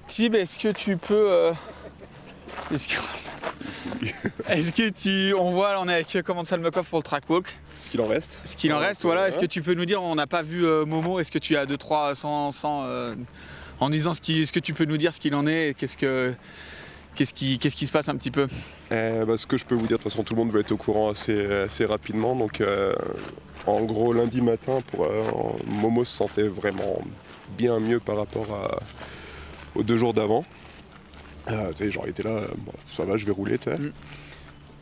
Tib, est-ce que tu peux... Est-ce que tu... On voit, là, on est avec Command Salmakov pour le track walk. Ce qu'il en reste. Ce qu'il en reste, voilà. Est-ce que tu peux nous dire, on n'a pas vu Momo, est-ce que tu as 2-3 en disant ce que tu peux nous dire, ce qu'il en est, qu'est-ce qui se passe un petit peu? Ce que je peux vous dire, de toute façon, tout le monde va être au courant assez rapidement. Donc, en gros, lundi matin, Momo se sentait vraiment bien mieux par rapport aux 2 jours d'avant. Genre, il était là, bon, ça va, je vais rouler, tu sais.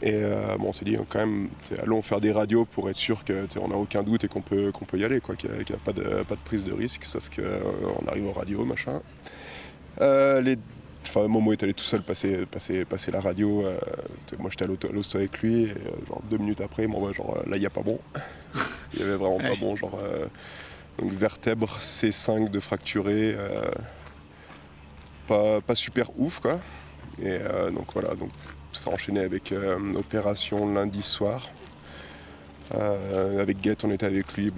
Et on s'est dit quand même, allons faire des radios pour être sûr qu'on n'a aucun doute et qu'on peut y aller, quoi, qu'il n'y a pas de prise de risque, sauf qu'on arrive aux radios, machin. Momo est allé tout seul passer la radio. Moi j'étais à l'hosto avec lui et genre 2 minutes après il m'envoie genre là il n'y a pas bon. Il y avait vraiment pas bon, genre donc vertèbre C5 de fracturé, pas super ouf quoi. Et donc voilà, donc ça a enchaîné avec opération lundi soir. Avec Guette on était avec lui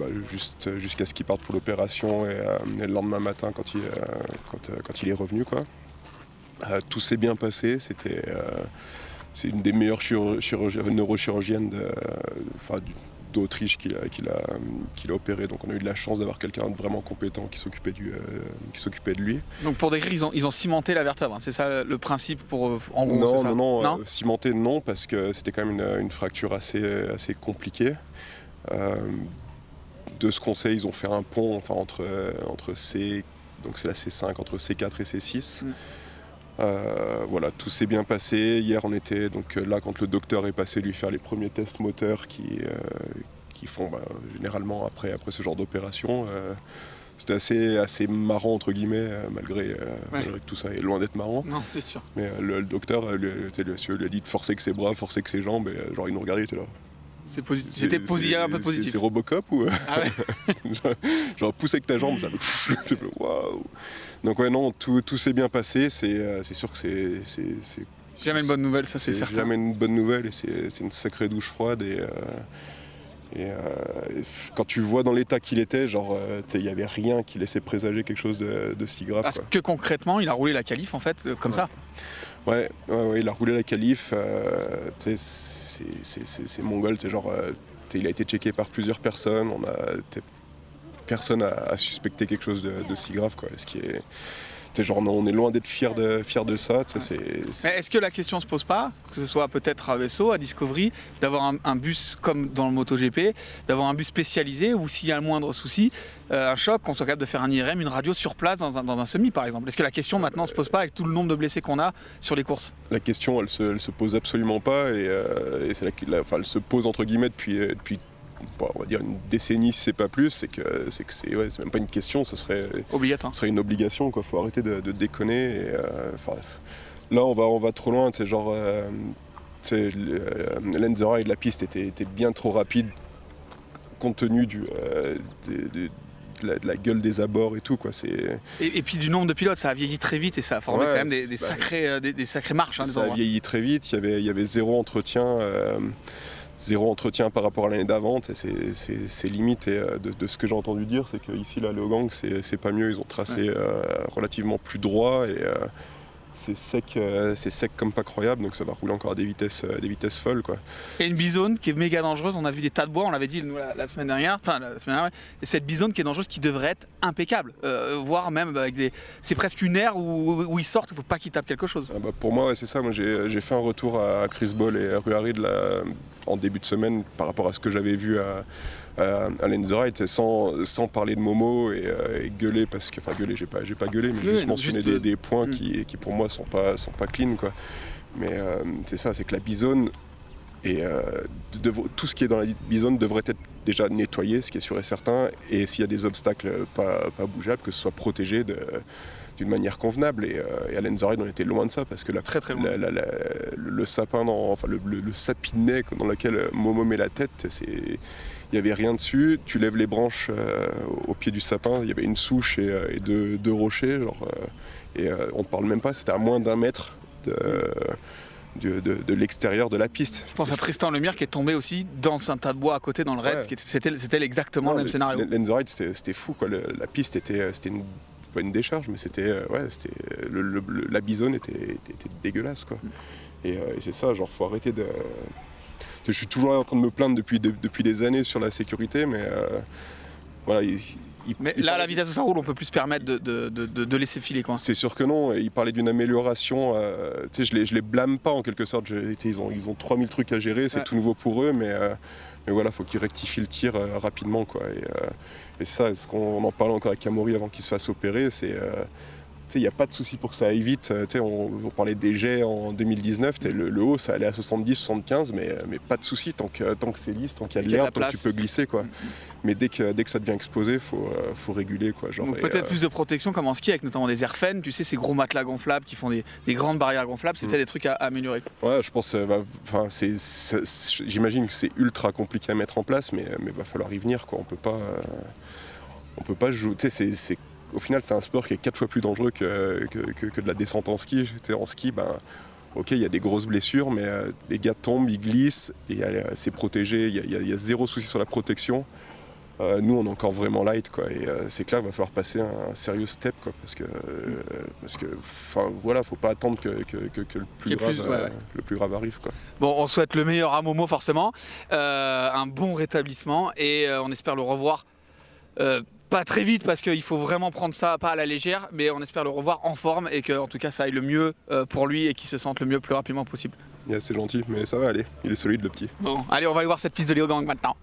jusqu'à ce qu'il parte pour l'opération et le lendemain matin quand il est revenu quoi. Tout s'est bien passé, c'est une des meilleures neurochirurgiennes d'Autriche qu'il a opéré, donc on a eu de la chance d'avoir quelqu'un de vraiment compétent qui s'occupait de lui. Donc pour décrire, ils ont cimenté la vertèbre, hein, c'est ça le principe en gros? Non, cimenté non, parce que c'était quand même une fracture assez compliquée. De ce qu'on sait, ils ont fait un pont entre C, donc c'est la C5, entre C4 et C6. Voilà, tout s'est bien passé. Hier, on était donc là quand le docteur est passé lui faire les premiers tests moteurs qui font généralement après ce genre d'opération. C'était assez marrant entre guillemets, malgré que tout ça est loin d'être marrant. Non, c'est sûr. Mais le docteur lui a dit de forcer que ses bras, forcer que ses jambes, et genre il nous regardait, il était là. C'était un peu positif. C'est Robocop ou ah ouais. genre pousser avec ta jambe, ça waouh. Donc ouais non, tout s'est bien passé, c'est sûr que c'est jamais une bonne nouvelle, ça c'est certain. Jamais une bonne nouvelle et c'est une sacrée douche froide et quand tu vois dans l'état qu'il était, genre il n'y avait rien qui laissait présager quelque chose de si grave. Parce que concrètement, il a roulé la qualif en fait comme ça. Ouais, il a roulé la qualif, c'est mongol, genre il a été checké par plusieurs personnes, personne a suspecté quelque chose de si grave quoi. Ce qui est genre on est loin d'être fiers de ça. Mais est-ce que la question se pose pas, que ce soit peut-être à Vesso, à Discovery, d'avoir un bus comme dans le MotoGP, d'avoir un bus spécialisé où s'il y a le moindre souci, un choc, qu'on soit capable de faire un IRM, une radio sur place dans un semi par exemple? Est-ce que la question maintenant se pose pas avec tout le nombre de blessés qu'on a sur les courses? La question elle se pose absolument pas et elle se pose entre guillemets depuis on va dire une décennie si c'est pas plus, c'est même pas une question, ce serait obligatoire. Ce serait une obligation quoi, faut arrêter de déconner et, là on va trop loin, genre l'Enzera et de la piste était bien trop rapide compte tenu de la gueule des abords et tout quoi. Et puis du nombre de pilotes, ça a vieilli très vite et ça a formé quand même des sacrées marches. Hein, ça a vieilli très vite, il y avait zéro entretien par rapport à l'année d'avant, c'est limite. Et de ce que j'ai entendu dire, c'est qu'ici, là, le gang, c'est pas mieux. Ils ont tracé relativement plus droit et c'est sec comme pas croyable, donc ça va rouler encore à des vitesses folles, quoi. Et une bizone qui est méga dangereuse, on a vu des tas de bois, on l'avait dit nous, la semaine dernière, et cette bizone qui est dangereuse, qui devrait être impeccable, voire même avec c'est presque une aire où ils sortent, il ne faut pas qu'ils tapent quelque chose. Pour moi, ouais, c'est ça. Moi, j'ai fait un retour à Chris Ball et à Ruarid en début de semaine par rapport à ce que j'avais vu à Lenzerheide, sans parler de Momo et gueuler, parce que, enfin gueuler, j'ai pas gueulé, mais juste mentionner des points qui pour moi sont pas clean, quoi. Mais c'est ça, c'est que la bizone et tout ce qui est dans la bizone devrait être déjà nettoyé, ce qui est sûr et certain, et s'il y a des obstacles pas bougeables, que ce soit protégé d'une manière convenable. Et à Lenzerheide, on était loin de ça, parce que très loin. Le sapin, le sapinet dans lequel Momo met la tête, il n'y avait rien dessus. Tu lèves les branches au pied du sapin, il y avait une souche et deux rochers, genre, et on ne parle même pas, c'était à moins d'1 mètre de l'extérieur de la piste. Je pense à Tristan Lemire qui est tombé aussi dans un tas de bois à côté dans le raid. C'était exactement le même scénario. L'Enzoride, c'était fou, quoi. La piste c'était pas une décharge, mais la bisonne était dégueulasse, quoi. Et c'est ça, genre faut arrêter de... Je suis toujours en train de me plaindre depuis des années sur la sécurité, mais voilà. Mais là, à la vitesse où ça roule, on peut plus se permettre de laisser filer, quoi. C'est sûr que non. Il parlait d'une amélioration. Je les blâme pas en quelque sorte. Ils ont 3000 trucs à gérer, c'est tout nouveau pour eux, mais voilà, faut qu'ils rectifient le tir rapidement, quoi. Et ça, on en parlait encore avec Amaury avant qu'il se fasse opérer, c'est... il n'y a pas de souci pour que ça aille vite. On parlait des jets en 2019, le haut ça allait à 70, 75, mais pas de souci tant que c'est lisse, tant qu'il y a de l'herbe, tant que tu peux glisser, quoi. Mais dès que ça devient exposé, faut réguler, quoi. Donc peut-être plus de protection comme en ski avec notamment des airfans, tu sais, ces gros matelas gonflables qui font des grandes barrières gonflables, c'est peut-être des trucs à améliorer. Ouais, je pense, j'imagine que c'est ultra compliqué à mettre en place, mais va falloir y venir, quoi. On peut pas jouer, au final, c'est un sport qui est 4 fois plus dangereux que de la descente en ski. En ski, ok, il y a des grosses blessures, mais les gars tombent, ils glissent, et c'est protégé, il y a zéro souci sur la protection. Nous, on est encore vraiment light, quoi, et c'est clair, il va falloir passer un sérieux step, quoi, parce que voilà, faut pas attendre que le plus grave arrive, quoi. Bon, on souhaite le meilleur à Momo, forcément, un bon rétablissement, et on espère le revoir. Pas très vite parce qu'il faut vraiment prendre ça pas à la légère, mais on espère le revoir en forme et que en tout cas ça aille le mieux pour lui et qu'il se sente le mieux plus rapidement possible. C'est gentil, mais ça va aller, il est solide le petit. Bon, allez, on va aller voir cette piste de Léogang maintenant.